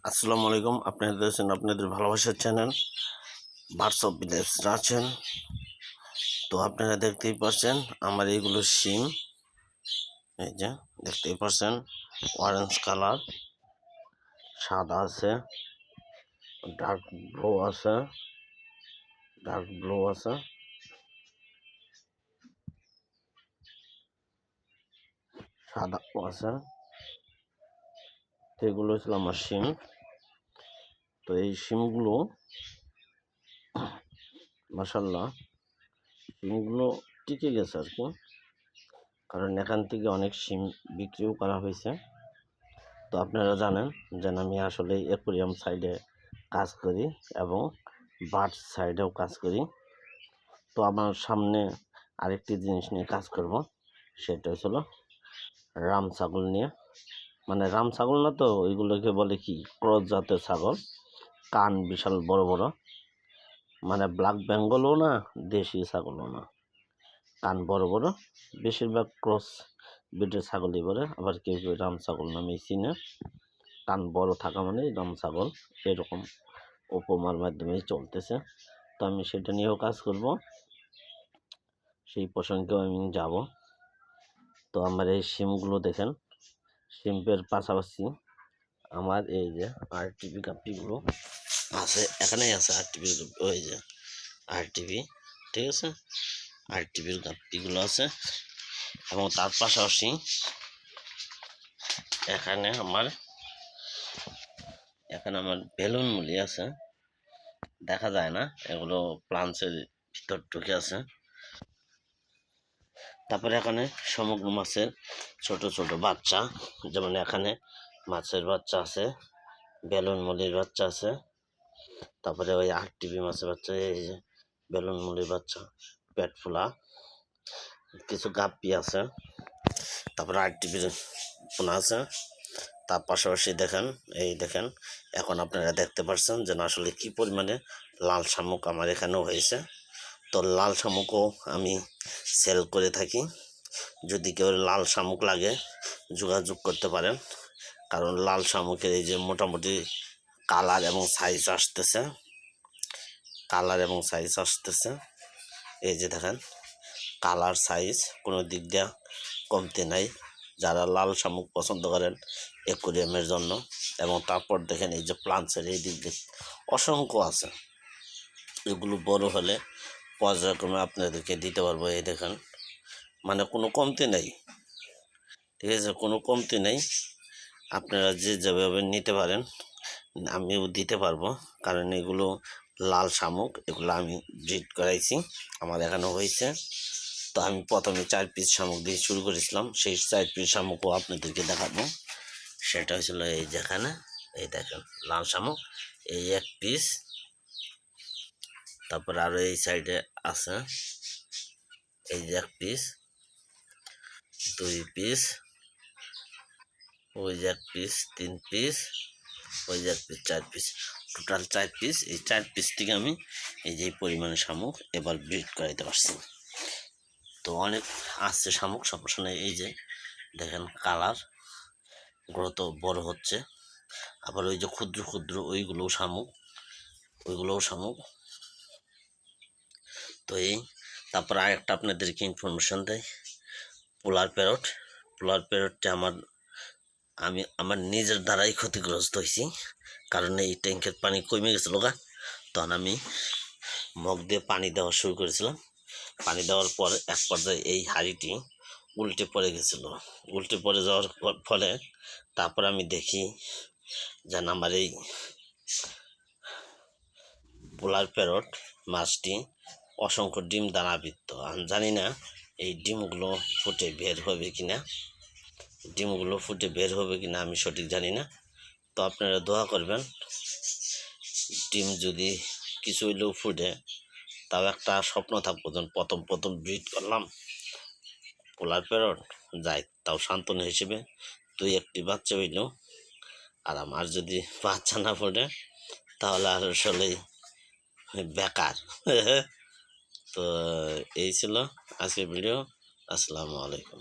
আসসালামু আলাইকুম। আপনারা দেখছেন আপনাদের ভালোবাসার চ্যানেল বার্ডস অফ ভিলেজ আছেন। তো আপনারা দেখতেই পাচ্ছেন আমার এইগুলো সিম, এই যে দেখতেই পাচ্ছেন অরেঞ্জ কালার, সাদা আছে, ডার্ক ব্লু আছে, সাদাও আছে। তো এগুলো হচ্ছিল আমার সিম। তো এই সিমগুলো মাশাআল্লাহ সিমগুলো টিকে গেছে আর কি, কারণ এখান থেকে অনেক সিম বিক্রিও করা হয়েছে। তো আপনারা জানেন যে আমি আসলে অ্যাকুরিয়াম সাইডে কাজ করি এবং বার্ড সাইডেও কাজ করি। তো আমার সামনে আরেকটি জিনিস নিয়ে কাজ করব, সেটা হলো রাম ছাগল নিয়ে। মানে রাম ছাগল না, তো ওইগুলোকে বলে কি ক্রস জাতের ছাগল, কান বিশাল বড় বড়, মানে ব্ল্যাক বেঙ্গলও না দেশি ছাগলও না, কান বড় বড়। বেশিরভাগ ক্রস ব্রিডের ছাগলই বলে, আবার কেউ কেউ রাম ছাগল নামেই চিনে। কান বড় থাকা মানে রাম ছাগল, এরকম উপমার মাধ্যমেই চলতেছে। তো আমি সেটা নিয়েও কাজ করব, সেই প্রসঙ্গেও আমি যাব। তো আমার এই সিমগুলো দেখেন, সিমের পাশাপাশি আমার এই যে আরটিভি গাপ্পিগুলো আছে, এখানেই আছে আরটিভি, ওই যে আরটিভি, ঠিক আছে, আরটিভির গাপ্পিগুলো আছে। এবং তার পাশাপাশি এখানে আমার বেলুন মুলি আছে, দেখা যায় না, এগুলো প্লান্টসের ভিতর ঢুকে আছে। তারপরে এখানে সমগ্র মাছের ছোট ছোট বাচ্চা, যেমন এখানে মাছের বাচ্চা আছে, বেলুন মুলির বাচ্চা আছে, তারপরে ওই আরটিভি মাছের বাচ্চা, এই যে বেলুন মুলির বাচ্চা, পেট ফোলা কিছু গাপ্পি আছে, তারপরে আরটিভির পোনা আছে। তার পাশাপাশি দেখেন, এই দেখেন, এখন আপনারা দেখতে পাচ্ছেন যে আসলে কি পরিমাণে লাল শামুক আমার এখানেও হয়েছে। তো লাল শামুকও আমি সেল করে থাকি, যদি কেউ লাল শামুক লাগে যোগাযোগ করতে পারেন। কারণ লাল শামুকের এই যে মোটামুটি কালার এবং সাইজ আসতেছে, এই যে দেখেন কালার সাইজ কোনো দিক দিয়ে কমতে নাই। যারা লাল শামুক পছন্দ করেন অ্যাকুরিয়ামের জন্য, এবং তারপর দেখেন এই যে প্লান্টসের এই দিক দিয়ে অসংখ্য আছে, এগুলো বড় হলে পর্যায়ক্রমে আপনাদেরকে দিতে পারবো। এই দেখেন, মানে কোনো কমতি নেই, ঠিক আছে, কোনো কমতি নেই। আপনারা যে যেভাবে নিতে পারেন আমিও দিতে পারবো, কারণ এগুলো লাল শামুক, এগুলো আমি ব্রিড করাইছি, আমার এখানে হয়েছে। তো আমি প্রথমে 4 পিস শামুক দিয়ে শুরু করেছিলাম, সেই 4 পিস শামুকও আপনাদেরকে দেখাবো। সেটা হয়েছিল এই যেখানে, এই দেখেন লাল শামুক, এই 1 পিস, তারপর আরও এই সাইডে আছে, এই যে 1 পিস, 2 পিস, ওই যে 1 পিস, 3 পিস, ওই যে 1 পিস, 4 পিস, টোটাল 4 পিস। এই 4 পিস থেকে আমি এই যে পরিমাণে শামুক এবার ব্রিড করাইতে পারছি। তো অনেক আসছে শামুক, সমস্যা নেই। এই যে দেখেন কালার গ্রোথ বড় হচ্ছে। আবার ওই যে ক্ষুদ্র ক্ষুদ্র ওইগুলোও শামুক। তো এই তারপর আরেকটা আপনাদেরকে ইনফরমেশন দেয়, পোলার প্যারটটা আমি আমার নিজের দ্বারাই ক্ষতিগ্রস্ত হয়েছি, কারণ এই ট্যাঙ্কের পানি কমে গেছিলো তখন আমি মগ দিয়ে পানি দেওয়া শুরু করেছিলাম। পানি দেওয়ার পর এক পর্যায়ে এই হাঁড়িটি উল্টে পড়ে যাওয়ার ফলে তারপর আমি দেখি যেন আমার এই পোলার প্যারট মাছটি অসংখ্য ডিম দানাবৃত্ত। আমি জানি না এই ডিমগুলো ফুটে বের হবে কিনা, আমি সঠিক জানি না। তো আপনারা দোয়া করবেন, ডিম যদি কিছু হইলেও ফুটে, তাও একটা স্বপ্ন থাকবো, যেন প্রথম ব্রিড করলাম পোলার প্যারট, যাই তাও সান্ত্বনা হিসেবে 2-1টি বাচ্চা হইলেও আরাম। আর যদি বাচ্চা না ফুটে তাহলে আর আসলেই বেকার। তো এই ছিল আজকের ভিডিও। আসসালামু আলাইকুম।